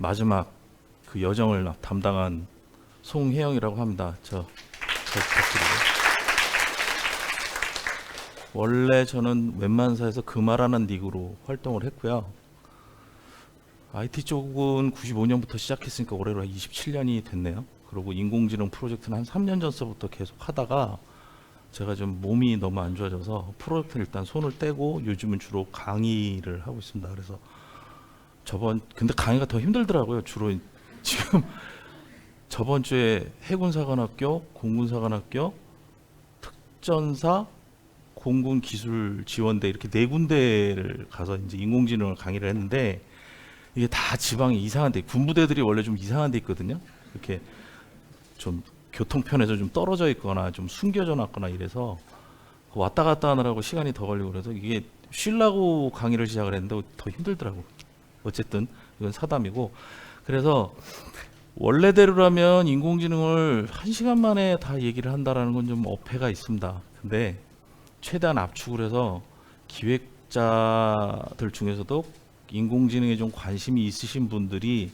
마지막 그 여정을 담당한 송혜영이라고 합니다. 저 부탁드리고. 원래 저는 웬만사에서 금화라는 닉으로 활동을 했고요. IT 쪽은 95년부터 시작했으니까 올해로 27년이 됐네요. 그리고 인공지능 프로젝트는 한 3년 전서부터 계속 하다가 제가 좀 몸이 너무 안 좋아져서 프로젝트를 일단 손을 떼고 요즘은 주로 강의를 하고 있습니다. 그래서 근데 강의가 더 힘들더라고요. 주로 지금 저번 주에 해군사관학교, 공군사관학교, 특전사, 공군기술지원대 이렇게 네 군데를 가서 이제 인공지능을 강의를 했는데 이게 다 지방에 이상한 데, 군부대들이 원래 좀 이상한 데 있거든요. 이렇게 좀 교통편에서 좀 떨어져 있거나 좀 숨겨져 놨거나 이래서 왔다 갔다 하느라고 시간이 더 걸리고 그래서 이게 쉬려고 강의를 시작을 했는데 더 힘들더라고. 어쨌든 이건 사담이고, 그래서 원래대로라면 인공지능을 1시간 만에 다 얘기를 한다라는 건 좀 어폐가 있습니다. 근데 최대한 압축을 해서 기획자들 중에서도 인공지능에 좀 관심이 있으신 분들이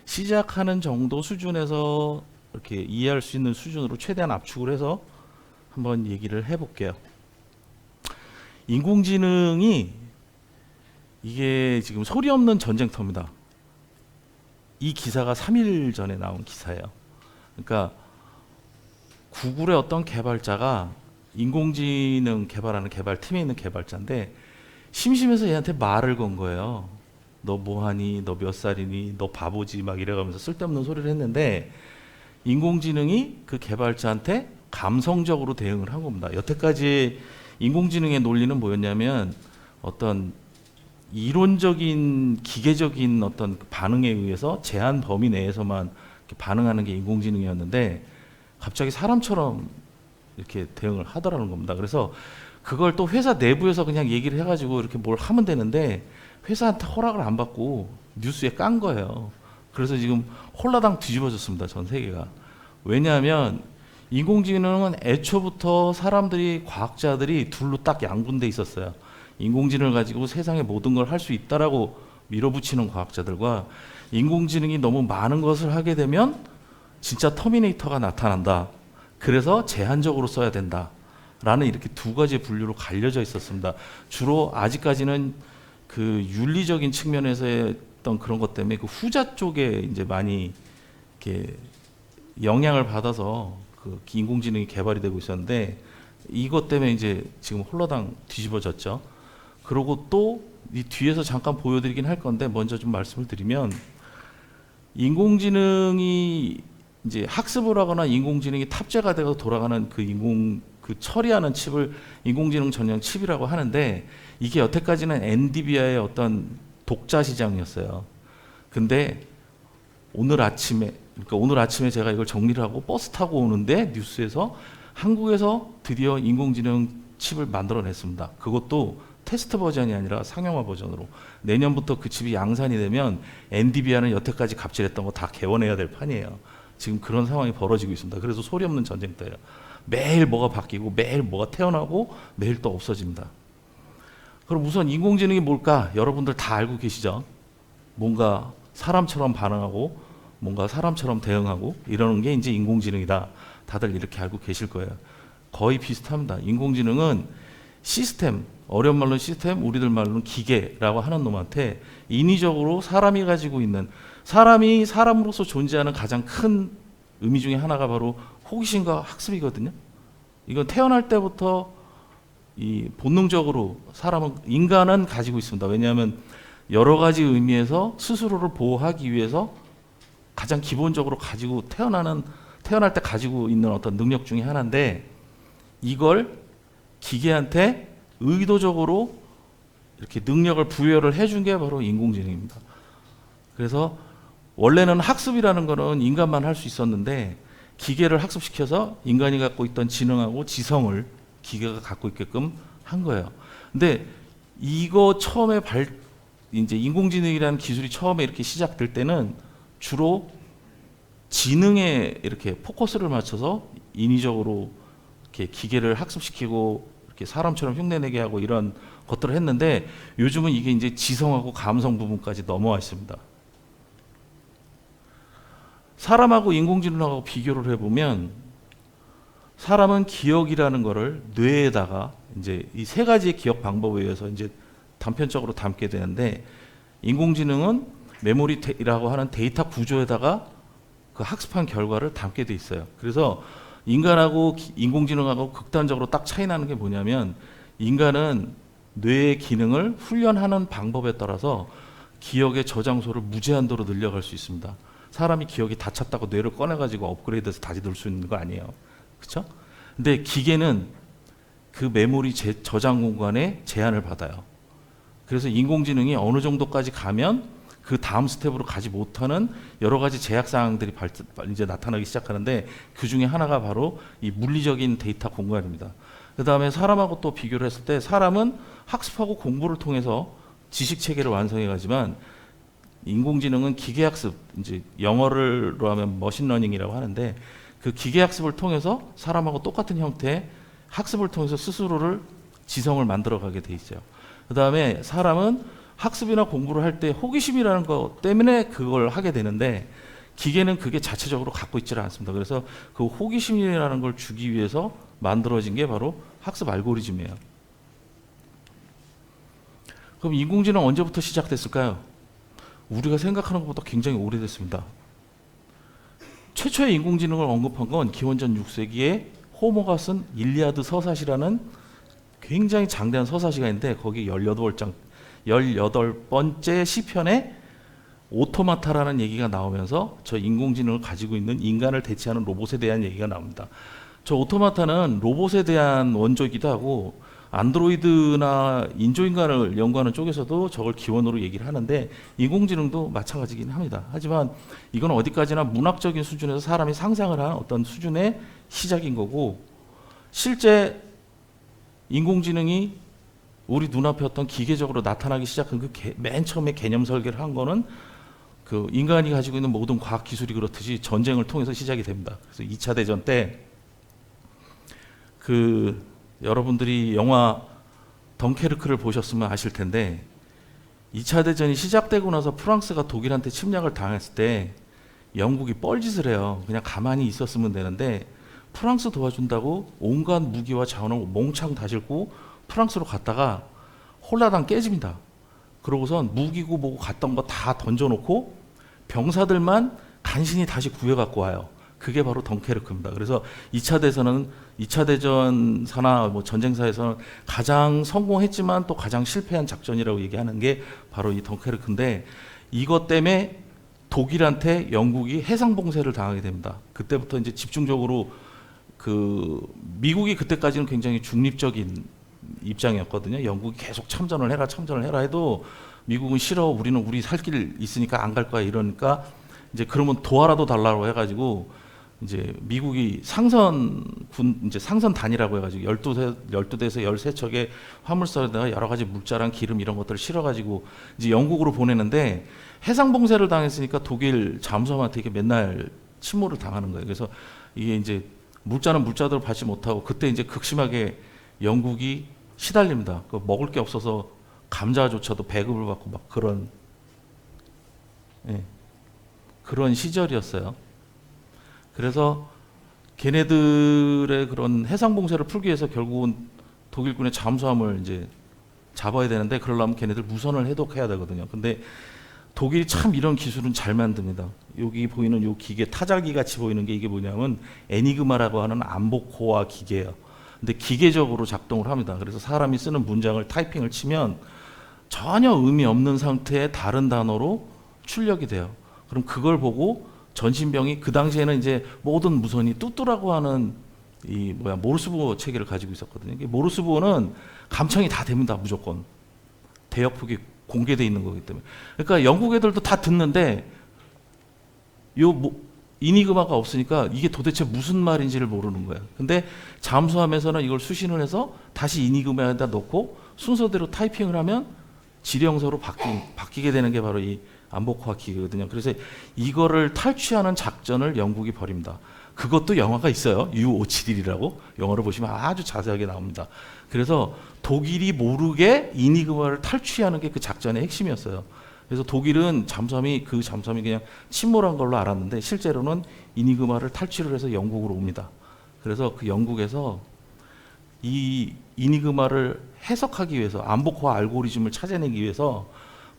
시작하는 정도 수준에서 이렇게 이해할 수 있는 수준으로 최대한 압축을 해서 한번 얘기를 해볼게요. 인공지능이 이게 지금 소리 없는 전쟁터입니다. 이 기사가 3일 전에 나온 기사예요. 그러니까 구글의 어떤 개발자가 인공지능 개발하는 개발팀에 있는 개발자인데 심심해서 얘한테 말을 건 거예요. 너 뭐하니? 너 몇 살이니? 너 바보지? 막 이래가면서 쓸데없는 소리를 했는데 인공지능이 그 개발자한테 감성적으로 대응을 한 겁니다. 여태까지 인공지능의 논리는 뭐였냐면 어떤 이론적인 기계적인 어떤 반응에 의해서 제한 범위 내에서만 반응하는 게 인공지능이었는데 갑자기 사람처럼 이렇게 대응을 하더라는 겁니다. 그래서 그걸 또 회사 내부에서 그냥 얘기를 해가지고 이렇게 뭘 하면 되는데 회사한테 허락을 안 받고 뉴스에 깐 거예요. 그래서 지금 홀라당 뒤집어졌습니다. 전 세계가. 왜냐하면 인공지능은 애초부터 사람들이, 과학자들이 둘로 딱 양분돼 있었어요. 인공지능을 가지고 세상의 모든 걸 할 수 있다라고 밀어붙이는 과학자들과 인공지능이 너무 많은 것을 하게 되면 진짜 터미네이터가 나타난다. 그래서 제한적으로 써야 된다. 라는 이렇게 두 가지 분류로 갈려져 있었습니다. 주로 아직까지는 그 윤리적인 측면에서의 어떤 그런 것 때문에 그 후자 쪽에 이제 많이 이렇게 영향을 받아서 그 인공지능이 개발이 되고 있었는데 이것 때문에 이제 지금 홀라당 뒤집어졌죠. 그리고 또 이 뒤에서 잠깐 보여드리긴 할 건데 먼저 좀 말씀을 드리면 인공지능이 이제 학습을 하거나 인공지능이 탑재가 되어 돌아가는 그 처리하는 칩을 인공지능 전용 칩이라고 하는데 이게 여태까지는 엔비디아의 어떤 독자 시장이었어요. 근데 오늘 아침에 제가 이걸 정리를 하고 버스 타고 오는데 뉴스에서 한국에서 드디어 인공지능 칩을 만들어냈습니다. 그것도 테스트 버전이 아니라 상용화 버전으로. 내년부터 그 칩이 양산이 되면 엔비디아는 여태까지 갑질했던 거 다 개원해야 될 판이에요. 지금 그런 상황이 벌어지고 있습니다. 그래서 소리 없는 전쟁터예요. 매일 뭐가 바뀌고 매일 뭐가 태어나고 매일 또 없어집니다. 그럼 우선 인공지능이 뭘까? 여러분들 다 알고 계시죠? 뭔가 사람처럼 반응하고 뭔가 사람처럼 대응하고 이러는 게 이제 인공지능이다. 다들 이렇게 알고 계실 거예요. 거의 비슷합니다. 인공지능은 시스템, 어려운 말로는 시스템, 우리들 말로는 기계라고 하는 놈한테 인위적으로 사람이 가지고 있는, 사람이 사람으로서 존재하는 가장 큰 의미 중에 하나가 바로 호기심과 학습이거든요. 이건 태어날 때부터 이 본능적으로 인간은 가지고 있습니다. 왜냐하면 여러 가지 의미에서 스스로를 보호하기 위해서 가장 기본적으로 태어날 때 가지고 있는 어떤 능력 중에 하나인데 이걸 기계한테 의도적으로 이렇게 능력을 부여를 해준 게 바로 인공지능입니다. 그래서 원래는 학습이라는 거는 인간만 할 수 있었는데 기계를 학습시켜서 인간이 갖고 있던 지능하고 지성을 기계가 갖고 있게끔 한 거예요. 근데 이거 처음에 이제 인공지능이라는 기술이 처음에 이렇게 시작될 때는 주로 지능에 이렇게 포커스를 맞춰서 인위적으로 이렇게 기계를 학습시키고 이렇게 사람처럼 흉내내게 하고 이런 것들을 했는데 요즘은 이게 이제 지성하고 감성 부분까지 넘어와 있습니다. 사람하고 인공지능하고 비교를 해보면 사람은 기억이라는 거를 뇌에다가 이제 이 세 가지의 기억 방법에 의해서 이제 단편적으로 담게 되는데 인공지능은 메모리라고 하는 데이터 구조에다가 그 학습한 결과를 담게 돼 있어요. 그래서 인간하고 인공지능하고 극단적으로 딱 차이 나는 게 뭐냐면 인간은 뇌의 기능을 훈련하는 방법에 따라서 기억의 저장소를 무제한도로 늘려갈 수 있습니다. 사람이 기억이 다 찼다고 뇌를 꺼내가지고 업그레이드해서 다시 넣을 수 있는 거 아니에요. 그렇죠? 근데 기계는 그 메모리 저장 공간에 제한을 받아요. 그래서 인공지능이 어느 정도까지 가면 그 다음 스텝으로 가지 못하는 여러 가지 제약 사항들이 이제 나타나기 시작하는데 그 중에 하나가 바로 이 물리적인 데이터 공간입니다. 그 다음에 사람하고 또 비교를 했을 때 사람은 학습하고 공부를 통해서 지식 체계를 완성해 가지만 인공지능은 기계학습, 이제 영어로 하면 머신러닝이라고 하는데 그 기계학습을 통해서 사람하고 똑같은 형태의 학습을 통해서 스스로를 지성을 만들어가게 돼 있어요. 그 다음에 사람은 학습이나 공부를 할 때 호기심이라는 것 때문에 그걸 하게 되는데 기계는 그게 자체적으로 갖고 있지를 않습니다. 그래서 그 호기심이라는 걸 주기 위해서 만들어진 게 바로 학습 알고리즘이에요. 그럼 인공지능 언제부터 시작됐을까요? 우리가 생각하는 것보다 굉장히 오래됐습니다. 최초의 인공지능을 언급한 건 기원전 6세기에 호모가 쓴 일리아드 서사시라는 굉장히 장대한 서사시가 있는데 거기 18번째 시편에 오토마타라는 얘기가 나오면서 저 인공지능을 가지고 있는 인간을 대체하는 로봇에 대한 얘기가 나옵니다. 저 오토마타는 로봇에 대한 원조이기도 하고 안드로이드나 인조인간을 연구하는 쪽에서도 저걸 기원으로 얘기를 하는데 인공지능도 마찬가지긴 합니다. 하지만 이건 어디까지나 문학적인 수준에서 사람이 상상을 한 어떤 수준의 시작인 거고 실제 인공지능이 우리 눈앞에 어떤 기계적으로 나타나기 시작한 그 맨 처음에 개념 설계를 한 거는 그 인간이 가지고 있는 모든 과학 기술이 그렇듯이 전쟁을 통해서 시작이 됩니다. 그래서 2차 대전 때 그 여러분들이 영화 덩케르크를 보셨으면 아실 텐데 2차 대전이 시작되고 나서 프랑스가 독일한테 침략을 당했을 때 영국이 뻘짓을 해요. 그냥 가만히 있었으면 되는데 프랑스 도와준다고 온갖 무기와 자원을 몽창 다 싣고 프랑스로 갔다가 홀라당 깨집니다. 그러고선 무기고 뭐고 갔던 거 다 던져놓고 병사들만 간신히 다시 구해갖고 와요. 그게 바로 덩케르크입니다. 그래서 2차 대전사나 뭐 전쟁사에서는 가장 성공했지만 또 가장 실패한 작전이라고 얘기하는 게 바로 이 덩케르크인데 이것 때문에 독일한테 영국이 해상 봉쇄를 당하게 됩니다. 그때부터 이제 집중적으로 그 미국이 그때까지는 굉장히 중립적인 입장이었거든요. 영국이 계속 참전을 해라 해도 미국은 싫어. 우리는 우리 살 길 있으니까 안 갈 거야. 이러니까 이제 그러면 도와라도 달라고 해가지고 이제 미국이 상선단이라고 해가지고 12대에서 13척의 화물선에다가 여러 가지 물자랑 기름 이런 것들을 실어가지고 이제 영국으로 보내는데 해상 봉쇄를 당했으니까 독일 잠수함한테 이게 맨날 침몰을 당하는 거예요. 그래서 이게 이제 물자는 물자대로 받지 못하고 그때 이제 극심하게 영국이 시달립니다. 그 먹을 게 없어서 감자조차도 배급을 받고 막 그런 시절이었어요. 그래서 걔네들의 그런 해상 봉쇄를 풀기 위해서 결국은 독일군의 잠수함을 이제 잡아야 되는데 그러려면 걔네들 무선을 해독해야 되거든요. 근데 독일이 참 이런 기술은 잘 만듭니다. 여기 보이는 요 기계 타자기 같이 보이는 게 이게 뭐냐면 애니그마라고 하는 안보코어 기계예요. 근데 기계적으로 작동을 합니다. 그래서 사람이 쓰는 문장을 타이핑을 치면 전혀 의미 없는 상태의 다른 단어로 출력이 돼요. 그럼 그걸 보고 전신병이 그 당시에는 이제 모든 무선이 뚜뚜라고 하는 이 모르스부호 체계를 가지고 있었거든요. 모르스부호는 감청이 다 됩니다. 무조건 대역폭이 공개돼 있는 거기 때문에. 그러니까 영국 애들도 다 듣는데 이니그마가 없으니까 이게 도대체 무슨 말인지를 모르는 거야. 근데 잠수함에서는 이걸 수신을 해서 다시 이니그마에다 넣고 순서대로 타이핑을 하면 지령서로 바뀌게 되는 게 바로 이 안보코어 기계거든요. 그래서 이거를 탈취하는 작전을 영국이 벌입니다. 그것도 영화가 있어요. U571이라고 영화를 보시면 아주 자세하게 나옵니다. 그래서 독일이 모르게 이니그마를 탈취하는 게 그 작전의 핵심이었어요. 그래서 독일은 그 잠수함이 그냥 침몰한 걸로 알았는데 실제로는 이니그마를 탈취를 해서 영국으로 옵니다. 그래서 그 영국에서 이 이니그마를 해석하기 위해서 암복화 알고리즘을 찾아내기 위해서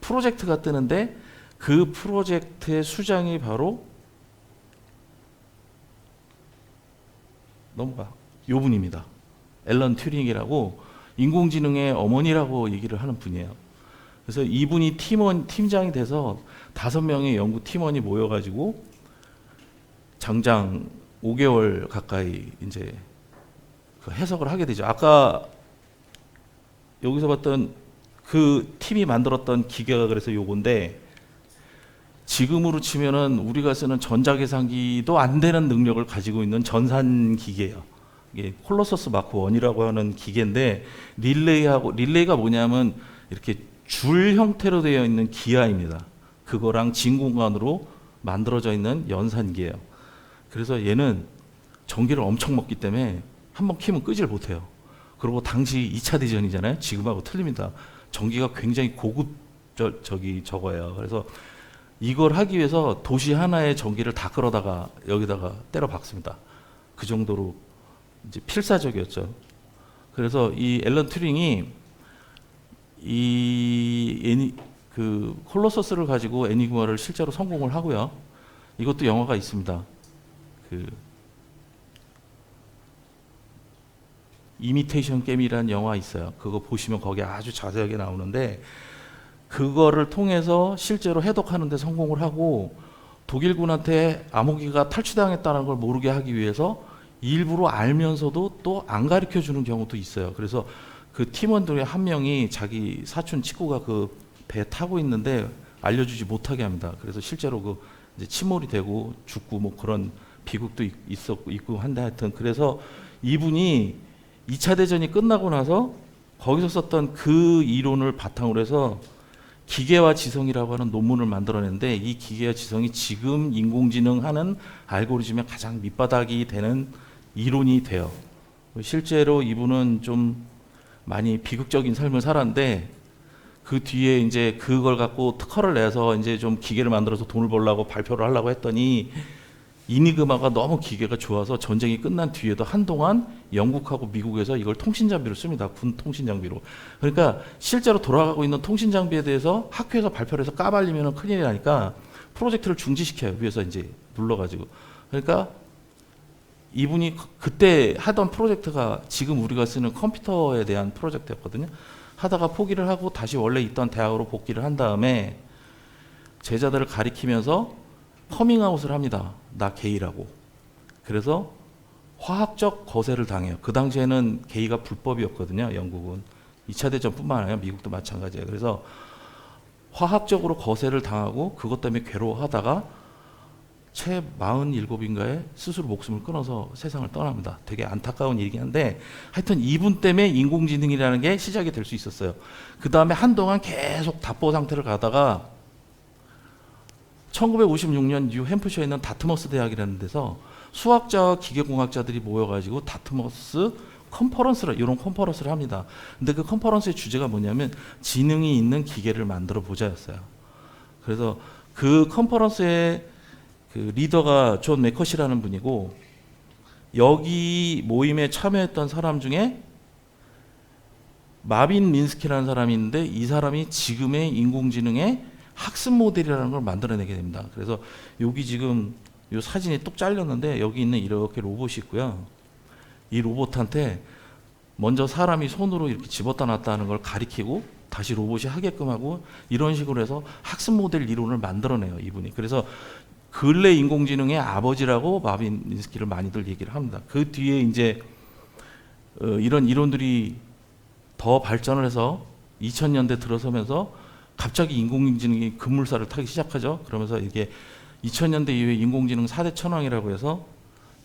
프로젝트가 뜨는데 그 프로젝트의 수장이 바로 넘어가 요 분입니다. 앨런 튜링이라고 인공지능의 어머니라고 얘기를 하는 분이에요. 그래서 이분이 팀장이 돼서 5명의 연구 팀원이 모여가지고 장장 5개월 가까이 이제 그 해석을 하게 되죠. 아까 여기서 봤던 그 팀이 만들었던 기계가 그래서 요건데 지금으로 치면은 우리가 쓰는 전자계산기도 안 되는 능력을 가지고 있는 전산 기계예요. 이게 콜로서스 마크 1이라고 하는 기계인데 릴레이가 뭐냐면 이렇게 줄 형태로 되어 있는 기아입니다. 그거랑 진공관으로 만들어져 있는 연산기예요. 그래서 얘는 전기를 엄청 먹기 때문에 한번 키면 끄질 못해요. 그리고 당시 2차 대전이잖아요. 지금하고 틀립니다. 전기가 굉장히 고급 저거예요. 그래서 이걸 하기 위해서 도시 하나의 전기를 다 끌어다가 여기다가 때려 박습니다. 그 정도로 이제 필사적이었죠. 그래서 이 앨런 튜링이 그 콜로서스를 가지고 애니그마를 실제로 성공을 하고요. 이것도 영화가 있습니다. 그 이미테이션 게임이라는 영화 있어요. 그거 보시면 거기 아주 자세하게 나오는데 그거를 통해서 실제로 해독하는 데 성공을 하고 독일군한테 암호기가 탈취당했다는 걸 모르게 하기 위해서 일부러 알면서도 또 안 가르쳐 주는 경우도 있어요. 그래서 그 팀원들의 한 명이 자기 사촌 친구가 그 배 타고 있는데 알려주지 못하게 합니다. 그래서 실제로 그 이제 침몰이 되고 죽고 뭐 그런 비극도 있고 한데 하여튼 그래서 이분이 2차 대전이 끝나고 나서 거기서 썼던 그 이론을 바탕으로 해서 기계와 지성이라고 하는 논문을 만들어냈는데 이 기계와 지성이 지금 인공지능 하는 알고리즘의 가장 밑바닥이 되는 이론이 돼요. 실제로 이분은 좀 많이 비극적인 삶을 살았는데 그 뒤에 이제 그걸 갖고 특허를 내서 이제 좀 기계를 만들어서 돈을 벌려고 발표를 하려고 했더니 이니그마가 너무 기계가 좋아서 전쟁이 끝난 뒤에도 한동안 영국하고 미국에서 이걸 통신 장비로 씁니다. 군 통신 장비로. 그러니까 실제로 돌아가고 있는 통신 장비에 대해서 학교에서 발표를 해서 까발리면 큰일이 나니까 프로젝트를 중지시켜요. 위에서 이제 눌러가지고. 그러니까 이분이 그때 하던 프로젝트가 지금 우리가 쓰는 컴퓨터에 대한 프로젝트였거든요. 하다가 포기를 하고 다시 원래 있던 대학으로 복귀를 한 다음에 제자들을 가리키면서 커밍아웃을 합니다. 나 게이라고. 그래서 화학적 거세를 당해요. 그 당시에는 게이가 불법이었거든요. 영국은. 2차 대전뿐만 아니라 미국도 마찬가지예요. 그래서 화학적으로 거세를 당하고 그것 때문에 괴로워하다가 채 47인가에 스스로 목숨을 끊어서 세상을 떠납니다. 되게 안타까운 일이긴 한데 하여튼 이분 때문에 인공지능이라는 게 시작이 될 수 있었어요. 그 다음에 한동안 계속 답보 상태를 가다가 1956년 뉴햄프셔에 있는 다트머스 대학이라는 데서 수학자와 기계공학자들이 모여가지고 다트머스 이런 컨퍼런스를 합니다. 근데 그 컨퍼런스의 주제가 뭐냐면 지능이 있는 기계를 만들어 보자였어요. 그래서 그 컨퍼런스의 그 리더가 존 매컷이라는 분이고 여기 모임에 참여했던 사람 중에 마빈 민스키라는 사람이 있는데 이 사람이 지금의 인공지능의 학습 모델이라는 걸 만들어내게 됩니다. 그래서 여기 지금 이 사진이 뚝 잘렸는데 여기 있는 이렇게 로봇이 있고요. 이 로봇한테 먼저 사람이 손으로 이렇게 집었다 놨다 하는 걸 가리키고 다시 로봇이 하게끔 하고 이런 식으로 해서 학습 모델 이론을 만들어내요. 이분이. 그래서 근래 인공지능의 아버지라고 마빈 민스키를 많이들 얘기를 합니다. 그 뒤에 이제 이런 이론들이 더 발전을 해서 2000년대 들어서면서 갑자기 인공지능이 급물살을 타기 시작하죠. 그러면서 이게 2000년대 이후에 인공지능 4대 천왕이라고 해서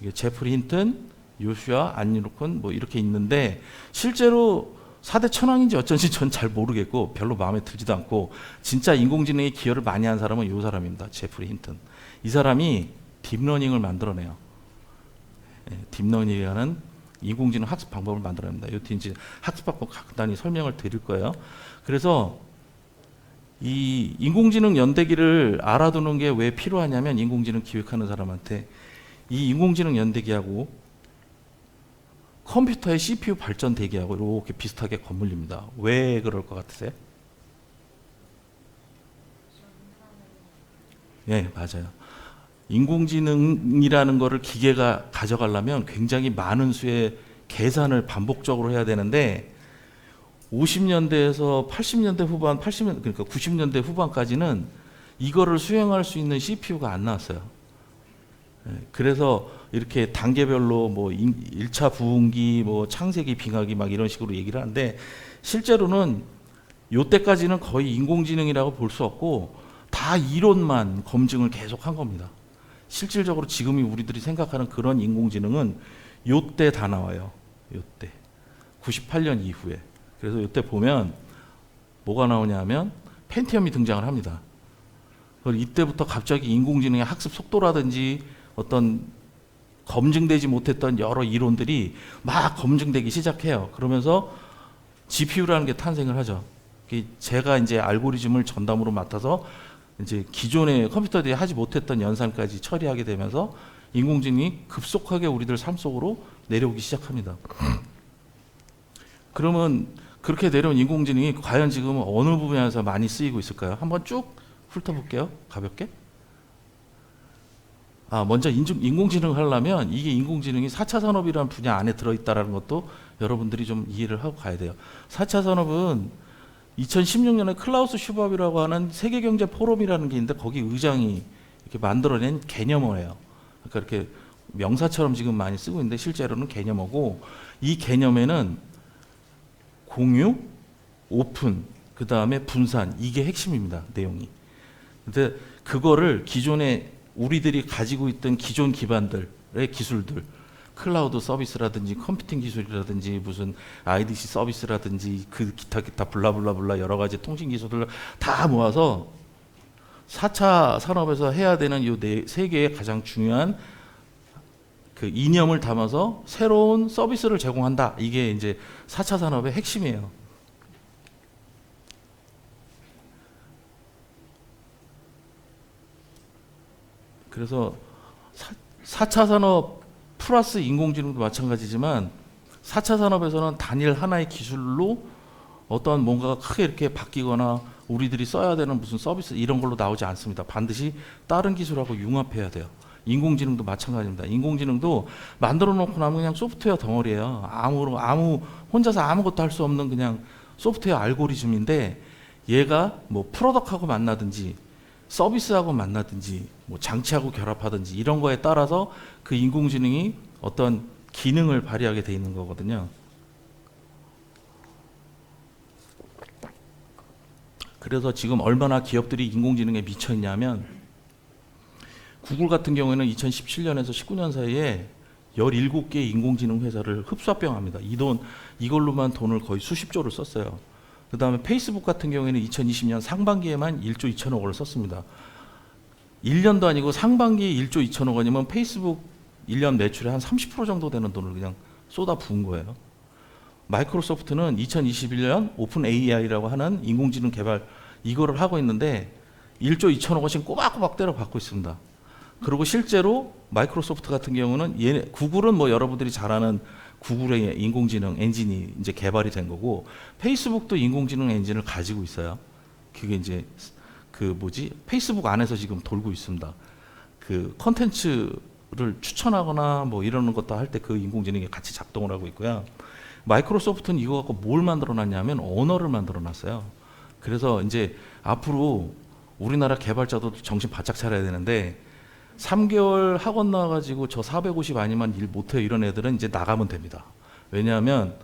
이게 제프리 힌튼, 요슈아, 안리루콘 뭐 이렇게 있는데 실제로 4대 천왕인지 어쩐지 전 잘 모르겠고 별로 마음에 들지도 않고 진짜 인공지능에 기여를 많이 한 사람은 이 사람입니다. 제프리 힌튼. 이 사람이 딥러닝을 만들어내요. 딥러닝이라는 인공지능 학습 방법을 만들어냅니다. 이 뒤에 이제 학습 방법 간단히 설명을 드릴 거예요. 그래서 이 인공지능 연대기를 알아두는 게 왜 필요하냐면, 인공지능 기획하는 사람한테 이 인공지능 연대기하고 컴퓨터의 CPU 발전 대기하고 이렇게 비슷하게 거물립니다. 왜 그럴 것 같으세요? 예, 맞아요. 인공지능이라는 거를 기계가 가져가려면 굉장히 많은 수의 계산을 반복적으로 해야 되는데, 50년대에서 80년대 후반, 80년 그러니까 90년대 후반까지는 이거를 수행할 수 있는 CPU가 안 나왔어요. 예, 그래서 이렇게 단계별로 뭐 1차 부흥기, 뭐 창세기, 빙하기 막 이런 식으로 얘기를 하는데, 실제로는 요때까지는 거의 인공지능이라고 볼 수 없고 다 이론만 검증을 계속 한 겁니다. 실질적으로 지금이 우리들이 생각하는 그런 인공지능은 요때 다 나와요. 요때 98년 이후에. 그래서 요때 보면 뭐가 나오냐 하면 펜티엄이 등장을 합니다. 이때부터 갑자기 인공지능의 학습 속도라든지 어떤 검증되지 못했던 여러 이론들이 막 검증되기 시작해요. 그러면서 GPU라는 게 탄생을 하죠. 제가 이제 알고리즘을 전담으로 맡아서 이제 기존의 컴퓨터들이 하지 못했던 연산까지 처리하게 되면서 인공지능이 급속하게 우리들 삶 속으로 내려오기 시작합니다. 그러면 그렇게 내려온 인공지능이 과연 지금 어느 부분에서 많이 쓰이고 있을까요? 한번 쭉 훑어볼게요. 가볍게. 먼저 인공지능을 하려면 이게 인공지능이 4차 산업이라는 분야 안에 들어있다는 것도 여러분들이 좀 이해를 하고 가야 돼요. 4차 산업은 2016년에 클라우스 슈밥이라고 하는 세계경제 포럼이라는 게 있는데, 거기 의장이 이렇게 만들어낸 개념어예요. 그러니까 이렇게 명사처럼 지금 많이 쓰고 있는데 실제로는 개념어고, 이 개념에는 공유, 오픈, 그 다음에 분산, 이게 핵심입니다. 내용이. 근데 그거를 기존에 우리들이 가지고 있던 기존 기반들의 기술들, 클라우드 서비스라든지 컴퓨팅 기술이라든지 무슨 IDC 서비스라든지 그 기타 블라블라블라 여러 가지 통신 기술을 다 모아서 4차 산업에서 해야 되는 이 세 개의 가장 중요한 그 이념을 담아서 새로운 서비스를 제공한다. 이게 이제 4차 산업의 핵심이에요. 그래서 4차 산업 플러스 인공지능도 마찬가지지만, 4차 산업에서는 단일 하나의 기술로 어떠한 뭔가가 크게 이렇게 바뀌거나 우리들이 써야 되는 무슨 서비스 이런 걸로 나오지 않습니다. 반드시 다른 기술하고 융합해야 돼요. 인공지능도 마찬가지입니다. 인공지능도 만들어 놓고 나면 그냥 소프트웨어 덩어리예요. 아무 혼자서 아무것도 할 수 없는 그냥 소프트웨어 알고리즘인데, 얘가 뭐 프로덕트하고 만나든지 서비스하고 만나든지 뭐 장치하고 결합하든지 이런 거에 따라서 그 인공지능이 어떤 기능을 발휘하게 돼 있는 거거든요. 그래서 지금 얼마나 기업들이 인공지능에 미쳐 있냐면, 구글 같은 경우에는 2017년에서 19년 사이에 17개 인공지능 회사를 흡수합병합니다. 이걸로만 돈을 거의 수십조를 썼어요. 그 다음에 페이스북 같은 경우에는 2020년 상반기에만 1조 2천억 원을 썼습니다. 1년도 아니고 상반기에 1조 2천억 원이면 페이스북 1년 매출의 한 30% 정도 되는 돈을 그냥 쏟아 부은 거예요. 마이크로소프트는 2021년 오픈 AI라고 하는 인공지능 개발 이거를 하고 있는데 1조 2천억 원씩 꼬박꼬박 때려 받고 있습니다. 그리고 실제로 마이크로소프트 같은 경우는 구글은 뭐 여러분들이 잘 아는 구글의 인공지능 엔진이 이제 개발이 된 거고, 페이스북도 인공지능 엔진을 가지고 있어요. 그게 이제 페이스북 안에서 지금 돌고 있습니다. 그 컨텐츠를 추천하거나 뭐 이러는 것도 할 때 그 인공지능이 같이 작동을 하고 있고요. 마이크로소프트는 이거 갖고 뭘 만들어 놨냐면 언어를 만들어 놨어요. 그래서 이제 앞으로 우리나라 개발자도 정신 바짝 차려야 되는데, 3개월 학원 나와가지고 저 450 아니면 일 못해요 이런 애들은 이제 나가면 됩니다. 왜냐하면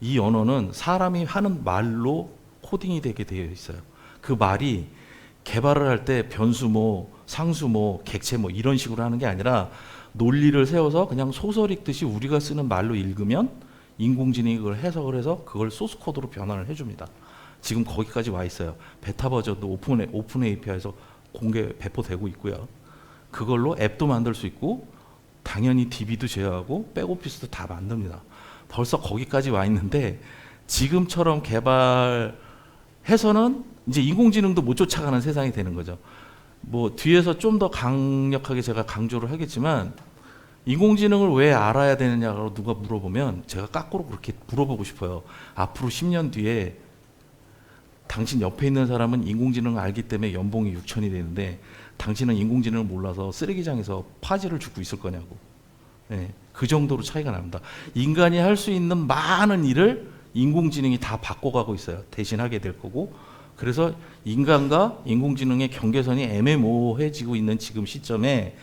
이 언어는 사람이 하는 말로 코딩이 되게 되어 있어요. 그 말이 개발을 할 때 변수모, 상수모, 객체모 이런 식으로 하는 게 아니라 논리를 세워서 그냥 소설 읽듯이 우리가 쓰는 말로 읽으면 인공지능이 그걸 해석을 해서 그걸 소스 코드로 변환을 해줍니다. 지금 거기까지 와 있어요. 베타 버전도 오픈 API에서 공개 배포되고 있고요. 그걸로 앱도 만들 수 있고 당연히 DB도 제어하고 백오피스도 다 만듭니다. 벌써 거기까지 와 있는데, 지금처럼 개발해서는 이제 인공지능도 못 쫓아가는 세상이 되는 거죠. 뭐 뒤에서 좀 더 강력하게 제가 강조를 하겠지만 인공지능을 왜 알아야 되느냐고 누가 물어보면 제가 까꾸로 그렇게 물어보고 싶어요. 앞으로 10년 뒤에 당신 옆에 있는 사람은 인공지능을 알기 때문에 연봉이 6천이 되는데 당신은 인공지능을 몰라서 쓰레기장에서 파지를 죽고 있을 거냐고. 네, 그 정도로 차이가 납니다. 인간이 할 수 있는 많은 일을 인공지능이 다 바꿔가고 있어요. 대신하게 될 거고. 그래서 인간과 인공지능의 경계선이 애매모호해지고 있는 지금 시점에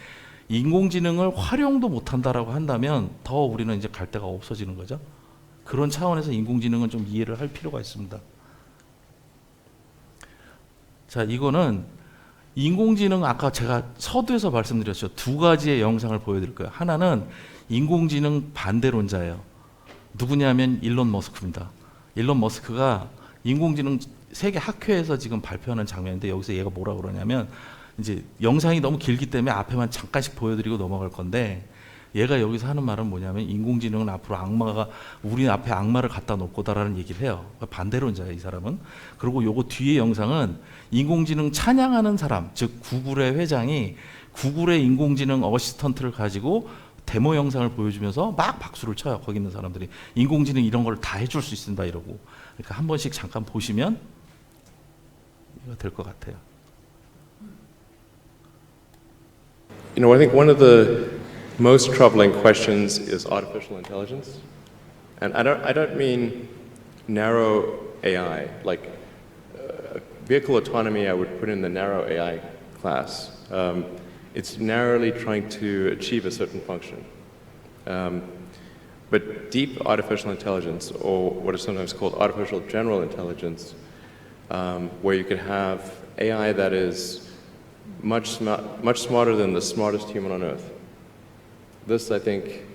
인공지능을 활용도 못한다라고 한다면 더 우리는 이제 갈 데가 없어지는 거죠. 그런 차원에서 인공지능은 좀 이해를 할 필요가 있습니다. 자, 이거는 인공지능 아까 제가 서두에서 말씀드렸죠. 두 가지의 영상을 보여드릴 거예요. 하나는 인공지능 반대론자예요. 누구냐면 일론 머스크입니다. 일론 머스크가 인공지능 세계 학회에서 지금 발표하는 장면인데 여기서 얘가 뭐라 그러냐면 이제 영상이 너무 길기 때문에 앞에만 잠깐씩 보여드리고 넘어갈 건데 얘가 여기서 하는 말은 뭐냐면 인공지능은 앞으로 악마가 우리 앞에 악마를 갖다 놓을 거다라는 얘기를 해요. 반대론자예요, 이 사람은. 그리고 요거 뒤에 영상은 인공지능 찬양하는 사람, 즉 구글의 회장이 구글의 인공지능 어시스턴트를 가지고 데모 영상을 보여주면서 막 박수를 쳐요. 거기 있는 사람들이 인공지능 이런 걸 다 해줄 수 있습니다 이러고. 그러니까 한 번씩 잠깐 보시면 이거 될 것 같아요. You know, I think one of the most troubling questions is artificial intelligence. And I don't mean narrow AI, like vehicle autonomy I would put in the narrow AI class. It's narrowly trying to achieve a certain function. But deep artificial intelligence, or what is sometimes called artificial general intelligence, where you can have AI that is much smarter than the smartest human on earth. This, I think,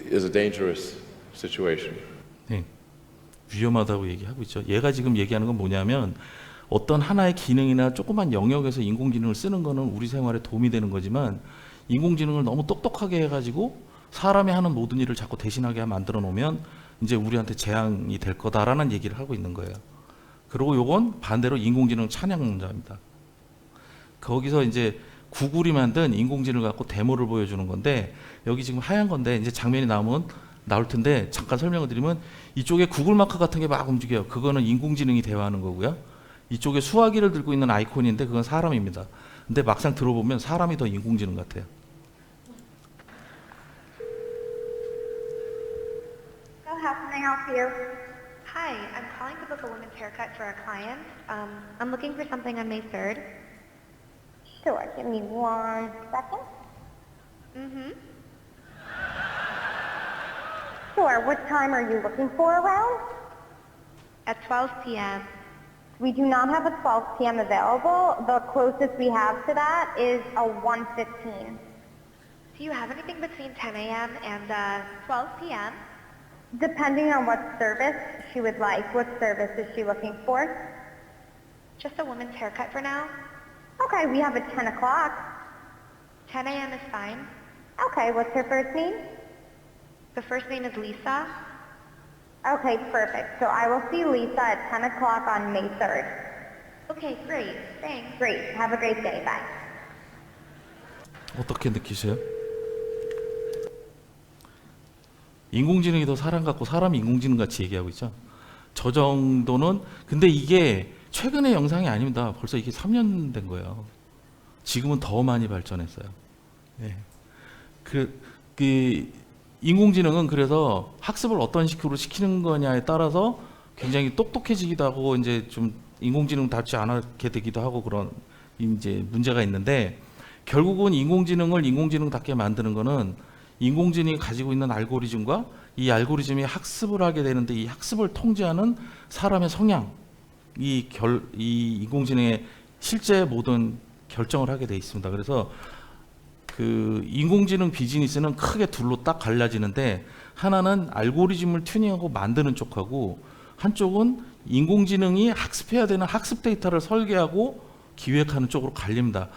is a dangerous situation. 네, 위험하다고 얘기하고 있죠. 얘가 지금 얘기하는 건 뭐냐면 어떤 하나의 기능이나 조그만 영역에서 인공지능을 쓰는 거는 우리 생활에 도움이 되는 거지만 인공지능을 너무 똑똑하게 해가지고 사람이 하는 모든 일을 자꾸 대신하게 만들어 놓으면 이제 우리한테 재앙이 될 거다라는 얘기를 하고 있는 거예요. 그리고 요건 반대로 인공지능 찬양자입니다. 거기서 이제 구글이 만든 인공지능을 갖고 데모를 보여주는 건데 여기 지금 하얀 건데 이제 장면이 나올 텐데 잠깐 설명을 드리면 이쪽에 구글 마크 같은 게 막 움직여요. 그거는 인공지능이 대화하는 거고요. 이쪽에 수화기를 들고 있는 아이콘인데 그건 사람입니다. 근데 막상 들어보면 사람이 더 인공지능 같아요. So how can I help you? Hi, I'm calling to book a women's haircut for a client. I'm looking for something on May 3rd. Sure, give me 1 second. Mm-hmm. Sure, what time are you looking for around? At 12 p.m. We do not have a 12 p.m. available. The closest we have to that is a 1:15. Do you have anything between 10 a.m. and 12 p.m.? Depending on what service she would like. What service is she looking for? Just a woman's haircut for now. Okay, we have a 10 o'clock. 10 a.m. is fine. Okay, what's her first name? The first name is Lisa. Okay, perfect. So I will see Lisa at 10 o'clock on May 3rd. Okay, great. Thanks. Great. Have a great day. Bye. 어떻게 느끼세요? 인공지능이 더 사람 같고 사람이 인공지능 같이 얘기하고 있죠. 저 정도는 근데 이게 최근의 영상이 아닙니다. 벌써 이게 3년 된 거예요. 지금은 더 많이 발전했어요. 네. 그 인공지능은 그래서 학습을 어떤 식으로 시키는 거냐에 따라서 굉장히 똑똑해지기도 하고 이제 좀 인공지능답지 않게 되기도 하고 그런 이제 문제가 있는데 결국은 인공지능을 인공지능답게 만드는 거는 인공지능이 가지고 있는 알고리즘과 이 알고리즘이 학습을 하게 되는데 이 학습을 통제하는 사람의 성향, 이 인공지능의 실제 모든 결정을 하게 돼 있습니다. 그래서 그 인공지능 비즈니스는 크게 둘로 딱 갈라지는데 하나는 알고리즘을 튜닝하고 만드는 쪽하고 한쪽은 인공지능이 학습해야 되는 학습 데이터를 설계하고 기획하는 쪽으로 갈립니다.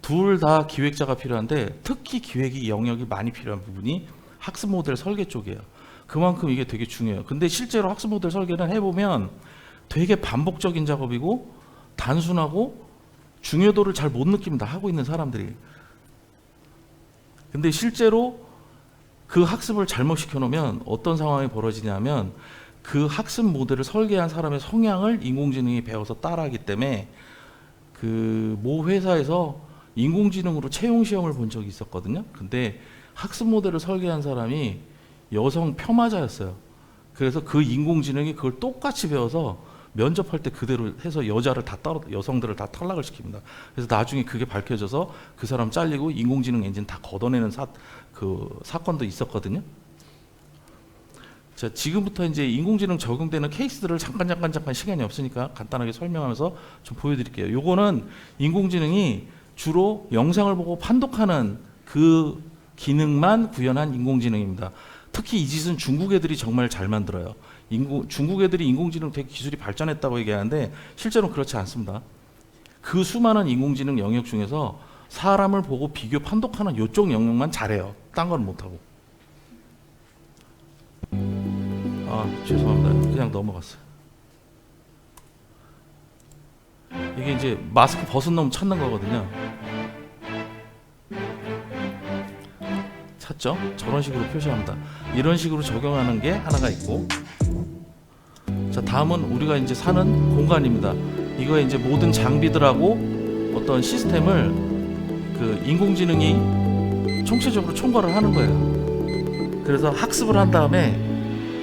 둘 다 기획자가 필요한데 특히 기획이 영역이 많이 필요한 부분이 학습 모델 설계 쪽이에요. 그만큼 이게 되게 중요해요. 근데 실제로 학습 모델 설계는 해보면 되게 반복적인 작업이고 단순하고 중요도를 잘 못 느낍니다. 하고 있는 사람들이. 근데 실제로 그 학습을 잘못 시켜놓으면 어떤 상황이 벌어지냐면 그 학습 모델을 설계한 사람의 성향을 인공지능이 배워서 따라하기 때문에 그 모 회사에서 인공지능으로 채용 시험을 본 적이 있었거든요. 근데 학습 모델을 설계한 사람이 여성 폄하자였어요. 그래서 그 인공지능이 그걸 똑같이 배워서 면접할 때 그대로 해서 여성들을 다 탈락을 시킵니다. 그래서 나중에 그게 밝혀져서 그 사람 잘리고 인공지능 엔진 다 걷어내는 사건도 있었거든요. 자, 지금부터 이제 인공지능 적용되는 케이스들을 잠깐 시간이 없으니까 간단하게 설명하면서 좀 보여드릴게요. 요거는 인공지능이 주로 영상을 보고 판독하는 그 기능만 구현한 인공지능입니다. 특히 이 짓은 중국 애들이 정말 잘 만들어요. 중국 애들이 인공지능 되게 기술이 발전했다고 얘기하는데 실제로는 그렇지 않습니다. 그 수많은 인공지능 영역 중에서 사람을 보고 비교 판독하는 이쪽 영역만 잘해요. 딴 건 못하고. 죄송합니다. 그냥 넘어갔어요. 이게 이제 마스크 벗은 놈 찾는 거거든요. 찾죠? 저런 식으로 표시합니다. 이런 식으로 적용하는 게 하나가 있고, 자, 다음은 우리가 이제 사는 공간입니다. 이거에 이제 모든 장비들하고 어떤 시스템을 그 인공지능이 총체적으로 총괄을 하는 거예요. 그래서 학습을 한 다음에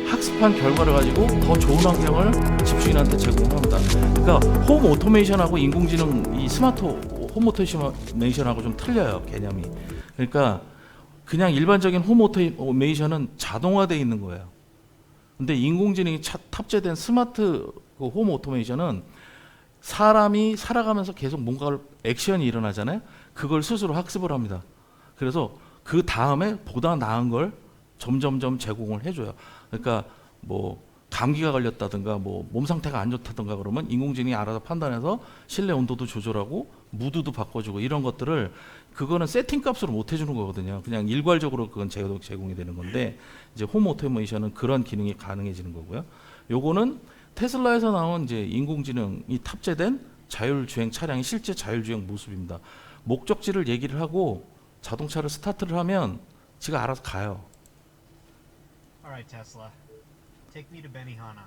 학습한 결과를 가지고 더 좋은 환경을 집주인한테 제공합니다. 그러니까 홈 오토메이션하고 인공지능 이 스마트 홈 오토메이션하고 좀 틀려요, 개념이. 그러니까 그냥 일반적인 홈 오토메이션은 자동화되어 있는 거예요. 근데 인공지능이 탑재된 스마트 홈 오토메이션은 사람이 살아가면서 계속 뭔가를 액션이 일어나잖아요. 그걸 스스로 학습을 합니다. 그래서 그 다음에 보다 나은 걸 점점점 제공을 해줘요. 그러니까 뭐 감기가 걸렸다든가 뭐 몸 상태가 안 좋다든가 그러면 인공지능이 알아서 판단해서 실내 온도도 조절하고 무드도 바꿔주고 이런 것들을 그거는 세팅 값으로 못 해주는 거거든요. 그냥 일괄적으로 그건 제공이 되는 건데 이제 홈 오토메이션은 그런 기능이 가능해지는 거고요. 요거는 테슬라에서 나온 이제 인공지능이 탑재된 자율주행 차량의 실제 자율주행 모습입니다. 목적지를 얘기를 하고 자동차를 스타트를 하면 지가 알아서 가요. All right, Tesla. Take me to Benihana.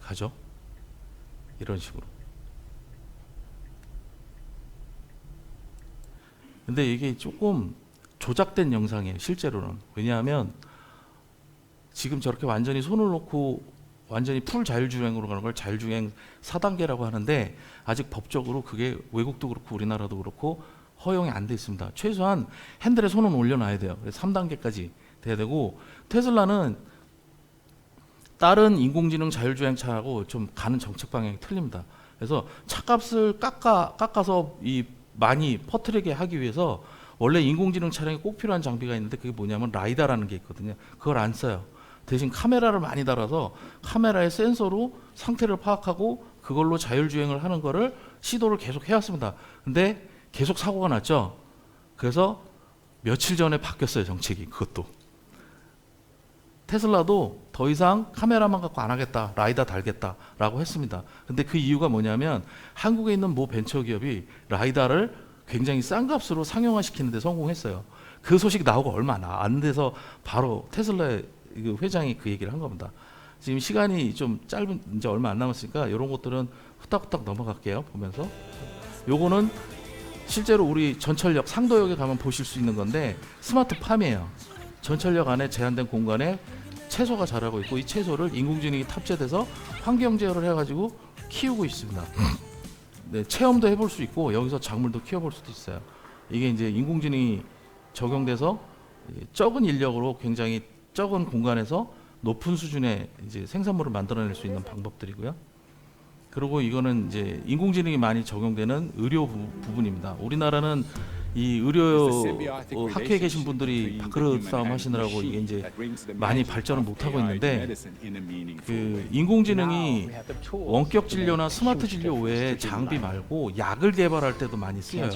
가죠. 이런 식으로. 근데 이게 조금 조작된 영상이에요, 실제로는. 왜냐하면 지금 저렇게 완전히 손을 놓고 완전히 풀 자율주행으로 가는 걸 자율주행 4단계라고 하는데 아직 법적으로 그게 외국도 그렇고 우리나라도 그렇고 허용이 안 돼 있습니다. 최소한 핸들에 손은 올려놔야 돼요. 그래서 3단계까지 돼야 되고, 테슬라는 다른 인공지능 자율주행차하고 좀 가는 정책 방향이 틀립니다. 그래서 차값을 깎아서 이 많이 퍼뜨리게 하기 위해서 원래 인공지능 차량에 꼭 필요한 장비가 있는데 그게 뭐냐면 라이다라는 게 있거든요. 그걸 안 써요. 대신 카메라를 많이 달아서 카메라의 센서로 상태를 파악하고 그걸로 자율주행을 하는 거를 시도를 계속 해왔습니다. 근데 계속 사고가 났죠. 그래서 며칠 전에 바뀌었어요, 정책이. 그것도. 테슬라도 더 이상 카메라만 갖고 안 하겠다, 라이다 달겠다라고 했습니다. 근데 그 이유가 뭐냐면 한국에 있는 모 벤처기업이 라이다를 굉장히 싼 값으로 상용화시키는 데 성공했어요. 그 소식 나오고 얼마 안 돼서 바로 테슬라의 회장이 그 얘기를 한 겁니다. 지금 시간이 좀 짧은, 이제 얼마 안 남았으니까 이런 것들은 후딱후딱 넘어갈게요. 보면서 요거는 실제로 우리 전철역 상도역에 가면 보실 수 있는 건데 스마트팜이에요. 전철역 안에 제한된 공간에 채소가 자라고 있고 이 채소를 인공지능이 탑재돼서 환경 제어를 해가지고 키우고 있습니다. 네, 체험도 해볼 수 있고 여기서 작물도 키워볼 수도 있어요. 이게 이제 인공지능이 적용돼서 적은 인력으로 굉장히 적은 공간에서 높은 수준의 이제 생산물을 만들어낼 수 있는 방법들이고요. 그리고 이거는 이제 인공지능이 많이 적용되는 의료 부분입니다. 우리나라는 이 의료 학회에 계신 분들이 밥그릇 싸움 하시느라고 이게 이제 많이 발전을 못 하고 있는데 그 인공지능이 원격 진료나 스마트 진료 외에 장비 말고 약을 개발할 때도 많이 쓰여요.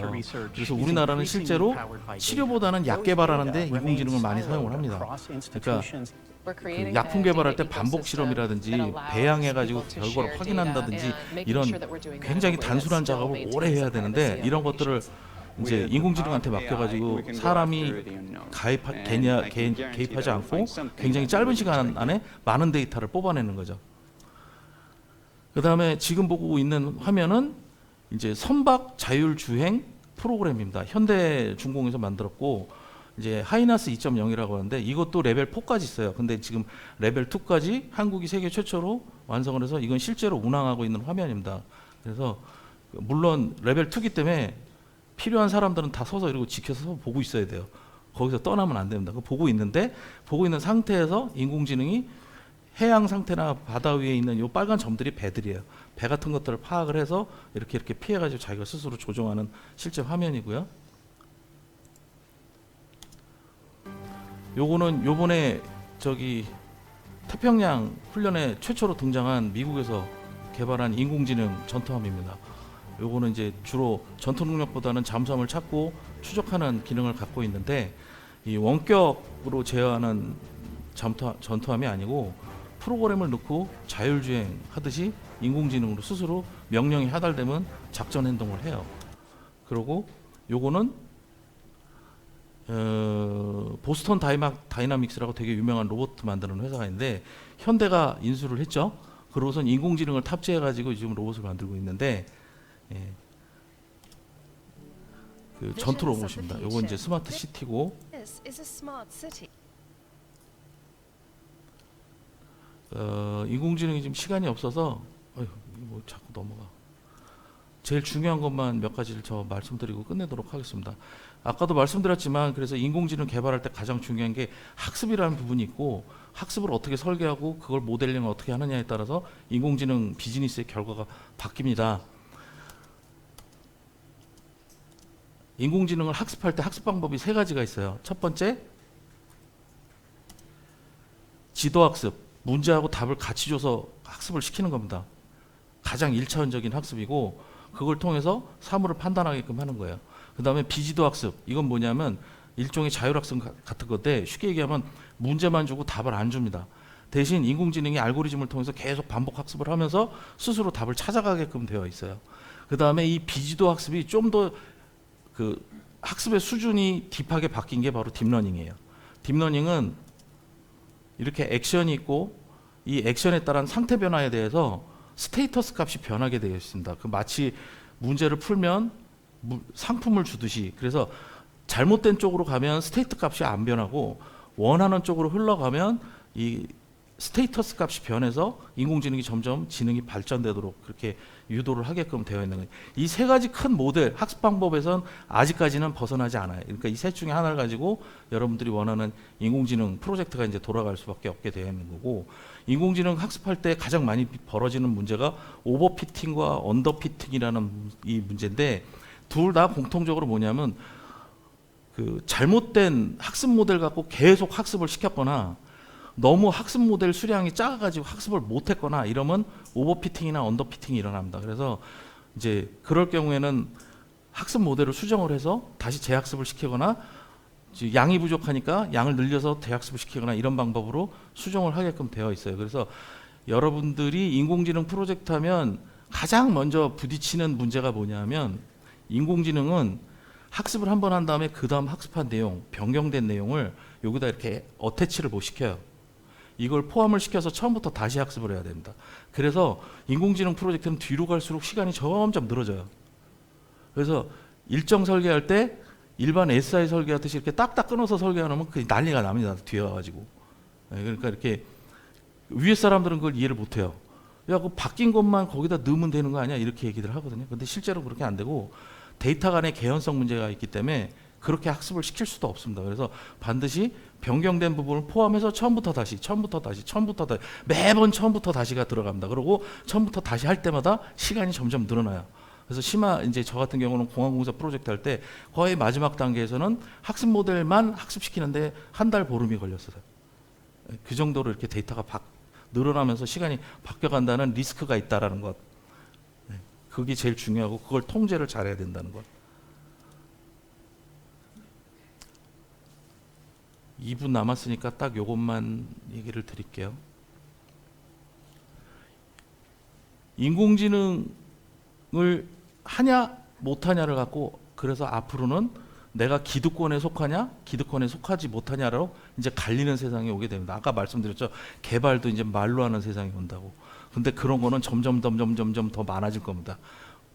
그래서 우리나라는 실제로 치료보다는 약 개발하는데 인공지능을 많이 사용을 합니다. 그러니까 그 약품 개발할 때 반복 실험이라든지 배양해가지고 결과를 확인한다든지 이런 굉장히 단순한 작업을 오래 해야 되는데 이런 것들을 이제 인공지능한테 맡겨가지고 사람이 개입하지 않고 굉장히 짧은 시간 안에 많은 데이터를 뽑아내는 거죠. 그 다음에 지금 보고 있는 화면은 이제 선박 자율주행 프로그램입니다. 현대중공에서 만들었고 이제 하이나스 2.0이라고 하는데 이것도 레벨 4까지 있어요. 근데 지금 레벨 2까지 한국이 세계 최초로 완성을 해서 이건 실제로 운항하고 있는 화면입니다. 그래서 물론 레벨 2기 때문에 필요한 사람들은 다 서서 이러고 지켜서 보고 있어야 돼요. 거기서 떠나면 안 됩니다. 보고 있는데 보고 있는 상태에서 인공지능이 해양 상태나 바다 위에 있는 요 빨간 점들이 배들이에요. 배 같은 것들을 파악을 해서 이렇게 피해가지고 자기가 스스로 조종하는 실제 화면이고요. 요거는 요번에 저기 태평양 훈련에 최초로 등장한 미국에서 개발한 인공지능 전투함입니다. 요거는 이제 주로 전투 능력보다는 잠수함을 찾고 추적하는 기능을 갖고 있는데 이 원격으로 제어하는 전투함이 아니고 프로그램을 넣고 자율주행 하듯이 인공지능으로 스스로 명령이 하달되면 작전 행동을 해요. 그리고 요거는 보스턴 다이나믹스라고 되게 유명한 로봇 만드는 회사가 있는데 현대가 인수를 했죠. 그러고선 인공지능을 탑재해가지고 지금 로봇을 만들고 있는데 예. 그 전투 로봇입니다. 요건 이제 스마트 시티고 인공지능이 지금 시간이 없어서 뭐 자꾸 넘어가. 제일 중요한 것만 몇 가지를 저 말씀드리고 끝내도록 하겠습니다. 아까도 말씀드렸지만 그래서 인공지능 개발할 때 가장 중요한 게 학습이라는 부분이 있고 학습을 어떻게 설계하고 그걸 모델링을 어떻게 하느냐에 따라서 인공지능 비즈니스의 결과가 바뀝니다. 인공지능을 학습할 때 학습 방법이 3가지가 있어요. 첫 번째, 지도학습, 문제하고 답을 같이 줘서 학습을 시키는 겁니다. 가장 1차원적인 학습이고 그걸 통해서 사물을 판단하게끔 하는 거예요. 그 다음에 비지도학습, 이건 뭐냐면 일종의 자율학습 같은 건데 쉽게 얘기하면 문제만 주고 답을 안 줍니다. 대신 인공지능이 알고리즘을 통해서 계속 반복 학습을 하면서 스스로 답을 찾아가게끔 되어 있어요. 그 다음에 이 비지도학습이 좀 더 그 학습의 수준이 딥하게 바뀐 게 바로 딥러닝이에요. 딥러닝은 이렇게 액션이 있고 이 액션에 따른 상태 변화에 대해서 스테이터스 값이 변하게 되어 있습니다. 그 마치 문제를 풀면 상품을 주듯이 그래서 잘못된 쪽으로 가면 스테이트 값이 안 변하고 원하는 쪽으로 흘러가면 이 스테이터스 값이 변해서 인공지능이 점점 지능이 발전되도록 그렇게 유도를 하게끔 되어 있는 거예요. 이 3가지 큰 모델 학습 방법에선 아직까지는 벗어나지 않아요. 그러니까 이 셋 중에 하나를 가지고 여러분들이 원하는 인공지능 프로젝트가 이제 돌아갈 수밖에 없게 되어 있는 거고 인공지능 학습할 때 가장 많이 벌어지는 문제가 오버피팅과 언더피팅이라는 이 문제인데 둘 다 공통적으로 뭐냐면 그 잘못된 학습 모델 갖고 계속 학습을 시켰거나 너무 학습 모델 수량이 작아가지고 학습을 못했거나 이러면 오버피팅이나 언더피팅이 일어납니다. 그래서 이제 그럴 경우에는 학습 모델을 수정을 해서 다시 재학습을 시키거나 양이 부족하니까 양을 늘려서 재학습을 시키거나 이런 방법으로 수정을 하게끔 되어 있어요. 그래서 여러분들이 인공지능 프로젝트 하면 가장 먼저 부딪히는 문제가 뭐냐면 인공지능은 학습을 한 번 한 다음에 그 다음 학습한 내용, 변경된 내용을 여기다 이렇게 어태치를 못 시켜요. 이걸 포함을 시켜서 처음부터 다시 학습을 해야 됩니다. 그래서 인공지능 프로젝트는 뒤로 갈수록 시간이 점점 늘어져요. 그래서 일정 설계할 때 일반 SI 설계하듯이 이렇게 딱딱 끊어서 설계하면 그 난리가 납니다. 뒤에 가가지고. 그러니까 이렇게 위에 사람들은 그걸 이해를 못해요. 야, 그 바뀐 것만 거기다 넣으면 되는 거 아니야? 이렇게 얘기를 하거든요. 근데 실제로 그렇게 안 되고 데이터 간의 개연성 문제가 있기 때문에 그렇게 학습을 시킬 수도 없습니다. 그래서 반드시 변경된 부분을 포함해서 처음부터 다시 매번 처음부터 다시가 들어갑니다. 그리고 처음부터 다시 할 때마다 시간이 점점 늘어나요. 그래서 심화 이제 저 같은 경우는 공항공사 프로젝트 할 때 거의 마지막 단계에서는 학습 모델만 학습시키는데 한 달 보름이 걸렸어요. 그 정도로 이렇게 데이터가 늘어나면서 시간이 바뀌어간다는 리스크가 있다라는 것. 그게 제일 중요하고 그걸 통제를 잘해야 된다는 것. 2분 남았으니까 딱 요것만 얘기를 드릴게요. 인공지능을 하냐 못하냐를 갖고 그래서 앞으로는 내가 기득권에 속하냐 기득권에 속하지 못하냐로 이제 갈리는 세상이 오게 됩니다. 아까 말씀드렸죠. 개발도 이제 말로 하는 세상이 온다고. 근데 그런 거는 점점 더 많아질 겁니다.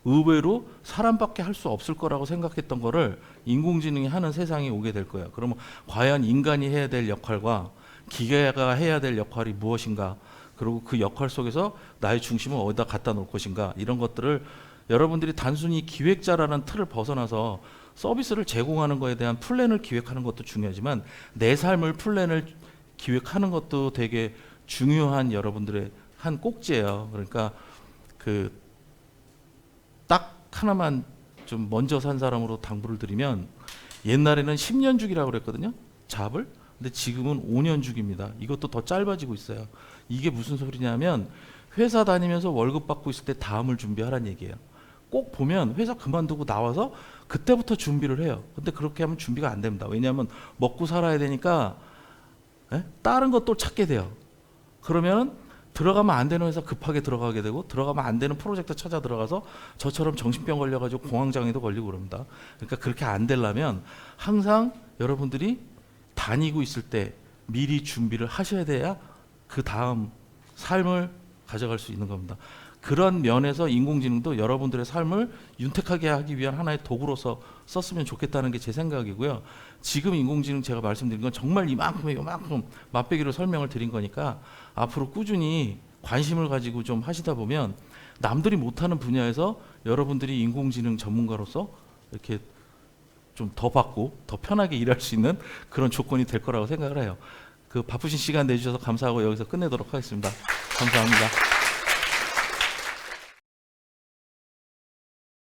의외로 사람밖에 할 수 없을 거라고 생각했던 거를 인공지능이 하는 세상이 오게 될 거예요. 그러면 과연 인간이 해야 될 역할과 기계가 해야 될 역할이 무엇인가, 그리고 그 역할 속에서 나의 중심을 어디다 갖다 놓을 것인가, 이런 것들을 여러분들이 단순히 기획자라는 틀을 벗어나서 서비스를 제공하는 것에 대한 플랜을 기획하는 것도 중요하지만 내 삶을 플랜을 기획하는 것도 되게 중요한 여러분들의 한 꼭지예요. 그러니까 그 딱 하나만 좀 먼저 산 사람으로 당부를 드리면, 옛날에는 10년 주기라고 그랬거든요, 잡을. 근데 지금은 5년 주기입니다. 이것도 더 짧아지고 있어요. 이게 무슨 소리냐면 회사 다니면서 월급 받고 있을 때 다음을 준비하라는 얘기예요. 꼭 보면 회사 그만두고 나와서 그때부터 준비를 해요. 근데 그렇게 하면 준비가 안 됩니다. 왜냐하면 먹고 살아야 되니까 다른 것도 찾게 돼요. 그러면 들어가면 안 되는 회사 급하게 들어가게 되고, 들어가면 안 되는 프로젝트 찾아 들어가서 저처럼 정신병 걸려가지고 공황장애도 걸리고 그럽니다. 그러니까 그렇게 안 되려면 항상 여러분들이 다니고 있을 때 미리 준비를 하셔야 돼야 그 다음 삶을 가져갈 수 있는 겁니다. 그런 면에서 인공지능도 여러분들의 삶을 윤택하게 하기 위한 하나의 도구로서 썼으면 좋겠다는 게 제 생각이고요. 지금 인공지능 제가 말씀드린 건 정말 이만큼 맛배기로 설명을 드린 거니까 앞으로 꾸준히 관심을 가지고 좀 하시다 보면 남들이 못하는 분야에서 여러분들이 인공지능 전문가로서 이렇게 좀 더 받고 더 편하게 일할 수 있는 그런 조건이 될 거라고 생각을 해요. 그 바쁘신 시간 내주셔서 감사하고 여기서 끝내도록 하겠습니다. 감사합니다.